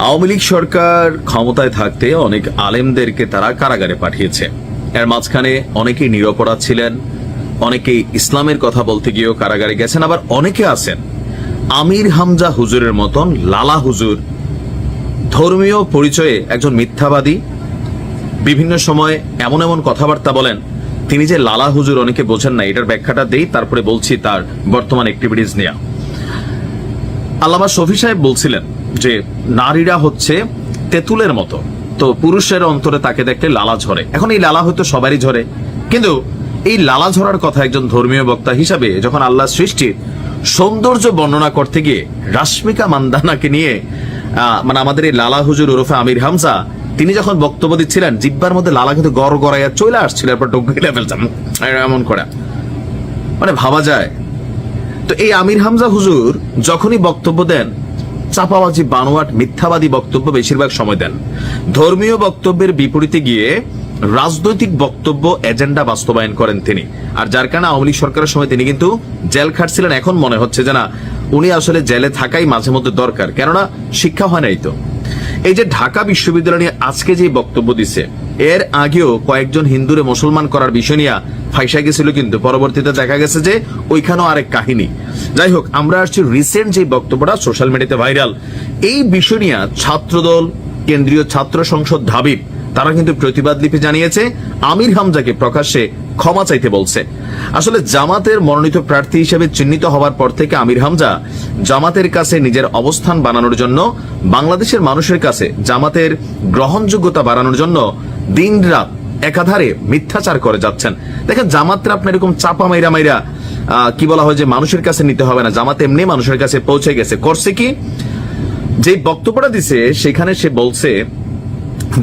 আওয়ামী লীগ সরকার ক্ষমতায় থাকতে অনেক আলেমদেরকে তারা কারাগারে পাঠিয়েছে। এর মাঝখানে অনেকেই নিরপরাধ ছিলেন, অনেকেই ইসলামের কথা বলতে গিয়েও কারাগারে গেছেন, আবার অনেকে আছেন আমির হামজা হুজুরের মতন লালা হুজুর, ধর্মীয় পরিচয়ে একজন মিথ্যাবাদী, বিভিন্ন সময় এমন এমন কথাবার্তা বলেন। তিনি যে লালা হুজুর অনেকে বোঝেন না, এটার ব্যাখ্যাটা দেই, তারপরে বলছি তার বর্তমান অ্যাক্টিভিটিস নিয়ে। আল্লামা শফি সাহেব বলছিলেন যে নারীরা হচ্ছে তেঁতুলের মতো, তো পুরুষের অন্তরে তাকে দেখলে লালা ঝরে। এখন এই লালা হয়তো সবারই ঝরে, কিন্তু এই লালা ঝরার কথা একজন ধর্মীয় বক্তা হিসাবে যখন আল্লাহ সৃষ্টির সৌন্দর্য বর্ণনা করতে গিয়ে রাশ্মিকা মান্দানাকে নিয়ে মানে আমাদের এই লালা হুজুর ওরফে আমির হামজা, তিনি যখন বক্তব্য দিচ্ছিলেন, জিব্বার মধ্যে লালা কিন্তু গড় গড়াইয়া চলে আসছিল, এরপর ডগিলে ফেলতাম এমন করে, মানে ভাবা যায়। তো এই আমির হামজা হুজুর যখনই বক্তব্য দেন, চাপাবাজি, বানোয়াট, মিথ্যাবাদী বক্তব্য বেশিরভাগ সময় দেন। ধর্মীয় বক্তব্যের বিপরীতে গিয়ে রাজনৈতিক বক্তব্য, এজেন্ডা বাস্তবায়ন করেন তিনি। আর যার কারণে আওয়ামী লীগ সরকারের সময় তিনি কিন্তু জেল খাটছিলেন। এখন মনে হচ্ছে যে না, উনি আসলে জেলে থাকাই মাঝে মধ্যে দরকার, কেননা শিক্ষা হয় নাই তো। এই যে ঢাকা বিশ্ববিদ্যালয় নিয়ে আজকে যে বক্তব্য দিছে, এর আগেও কয়েকজন হিন্দুরে মুসলমান করার বিষয় নিয়ে ফাইসা গেছিল, কিন্তু পরবর্তীতে দেখা গেছে যে ওইখানেও আরেক কাহিনী। যাই হোক, আমরা আসছি রিসেন্ট যে বক্তব্যটা সোশ্যাল মিডিয়াতে ভাইরাল, এই বিষয় নিয়ে ছাত্রদল, কেন্দ্রীয় ছাত্র সংসদ ঢাবিব, তারা কিন্তু প্রতিবাদ লিপি জানিয়েছে, আমির হামজাকে প্রকাশ্যে ক্ষমা চাইতে বলছে। আসলে জামাতের মনোনীত প্রার্থী হিসেবে চিহ্নিত হওয়ার পর থেকে আমির হামজা জামাতের কাছে নিজের অবস্থান বানানোর জন্য, বাংলাদেশের মানুষের কাছে জামাতের গ্রহণযোগ্যতা বাড়ানোর জন্য দিন রাত একাধারে মিথ্যাচার করে যাচ্ছেন। দেখেন, জামাতরা আপনার এরকম চাপা মাইরা মাইরা কি বলা হয় যে মানুষের কাছে নিতে হবে না, জামাত এমনি মানুষের কাছে পৌঁছে গেছে। করছে কি, যে বক্তব্যটা দিছে সেখানে সে বলছে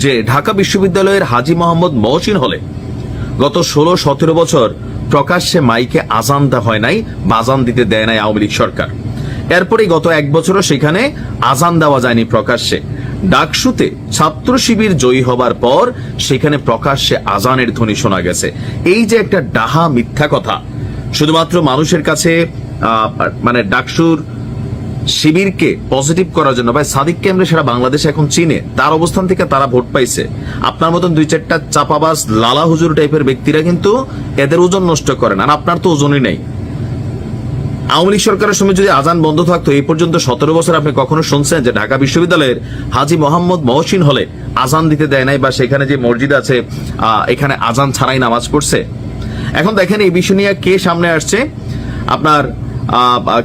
যে ঢাকা বিশ্ববিদ্যালয়ের হাজী মোহাম্মদ মহসিন হলে গত 16-17 বছর প্রকাশ্যে মাইকে আজান দেওয়া হয় নাই, বাজান দিতে দেয় নাই আওয়ামী লীগ সরকার। এরপরে গত 1 বছরও সেখানে আজান দেওয়া যায়নি প্রকাশ্যে। ডাকসুতে ছাত্র শিবির জয়ী হবার পর সেখানে প্রকাশ্যে আজানের ধ্বনি শোনা গেছে। এই যে একটা ডাহা মিথ্যা কথা, শুধুমাত্র মানুষের কাছে মানে ডাকসুর শিবিরকে পজিটিভ করার জন্য, ভাই সাদিক কেমরে সারা বাংলাদেশ এখন চিনে, তার অবস্থান থেকে তারা ভোট পাইছে। আপনার মতন 2-4টা চাপাবাজ লালা হুজুর টাইপের ব্যক্তিরা কিন্তু এদের ওজন নষ্ট করেন, আর আপনার তো ওজনই নেই। আওয়ামী লীগ সরকারের সময় যদি আজান বন্ধ থাকতো, এই পর্যন্ত 17 বছর আপনি কখনো শুনছেন যে ঢাকা বিশ্ববিদ্যালয়ের হাজী মোহাম্মদ মহসিন হলে আজান দিতে দেয় নাই, বা সেখানে যে মসজিদ আছে এখানে আজান ছাড়াই নামাজ পড়ছে? এখন দেখেন, এই বিষয় নিয়ে কে সামনে আসছে, আপনার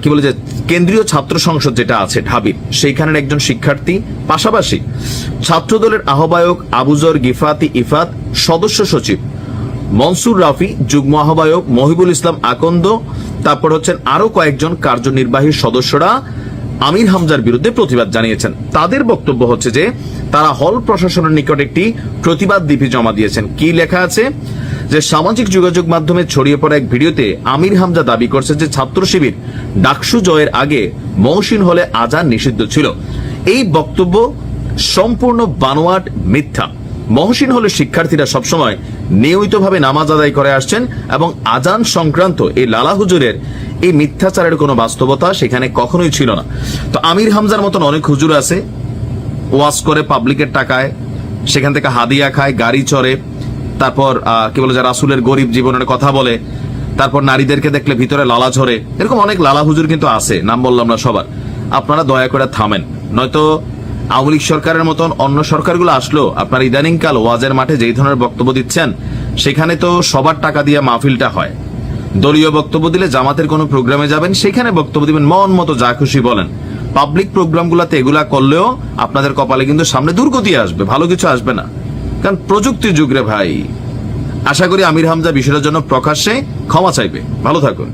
কি বলে যে কেন্দ্রীয় ছাত্র সংসদ যেটা আছে ঢাবির, সেইখানের একজন শিক্ষার্থী, পাশাপাশি ছাত্রদলের আহ্বায়ক আবুজর গিফাতি ইফাত, সদস্য সচিব মনসুর রাফি, যুগ্ম আহ্বায়ক মহিবুল ইসলাম আকন্দ, তারপর হচ্ছেন আরো কয়েকজন কার্যনির্বাহী সদস্যরা আমির হামজার বিরুদ্ধে প্রতিবাদ জানিয়েছেন। তাদের বক্তব্য হচ্ছে যে তারা হল প্রশাসনের নিকট একটি প্রতিবাদ লিপি জমা দিয়েছেন। কি লেখা আছে, যে সামাজিক যোগাযোগ মাধ্যমে ছড়িয়ে পড়া এক ভিডিওতে আমির হামজা দাবি করছে যে ছাত্র শিবির ডাকসু জয়ের আগে মহসিন হলে আজান নিষিদ্ধ ছিল। এই বক্তব্য সম্পূর্ণ বানোয়াট, মিথ্যা। মহসিন হলে শিক্ষার্থীরা সবসময় নিয়মিতভাবে নামাজ আদায় করে আসছেন, এবং আজান সংক্রান্ত এই লালা হুজুরের এই মিথ্যাচারের কোনো বাস্তবতা সেখানে কখনোই ছিল না। তো আমির হামজার মতন অনেক হুজুর আছে, ওয়াজ করে পাবলিকের টাকায়, সেখান থেকে হাদিয়া খায়, গাড়ি চড়ে, তারপর কি বলে, যারা রাসূলের গরিব জীবনের কথা বলে, তারপর নারীদেরকে দেখলে ভিতরে লালা ঝরে। এরকম অনেক লালা হুজুর কিন্তু আছে, নাম বললাম না সবার। আপনারা দয়া করে থামেন, নয়তো আওয়ামী লীগ সরকারের মতন অন্য সরকারগুলো আসলো, আপনার ইদানিংকাল ওয়াজের মাঠে যেই ধরনের বক্তব্য দিচ্ছেন, সেখানে তো সবার টাকা দিয়ে মাহফিলটা হয়। দলীয় বক্তব্য দিলে জামাতের কোনো প্রোগ্রামে যাবেন, সেখানে বক্তব্য দিবেন, মন মতো যা খুশি বলেন। পাবলিক প্রোগ্রামগুলোতে এগুলা করলেও আপনাদের কপালে কিন্তু সামনে দুর্গতি আসবে, ভালো কিছু আসবে না, কারণ প্রযুক্তির যুগ রে ভাই। আশা করি আমির হামজা বিষয়টার জন্য প্রকাশ্যে ক্ষমা চাইবে। ভালো থাকুন।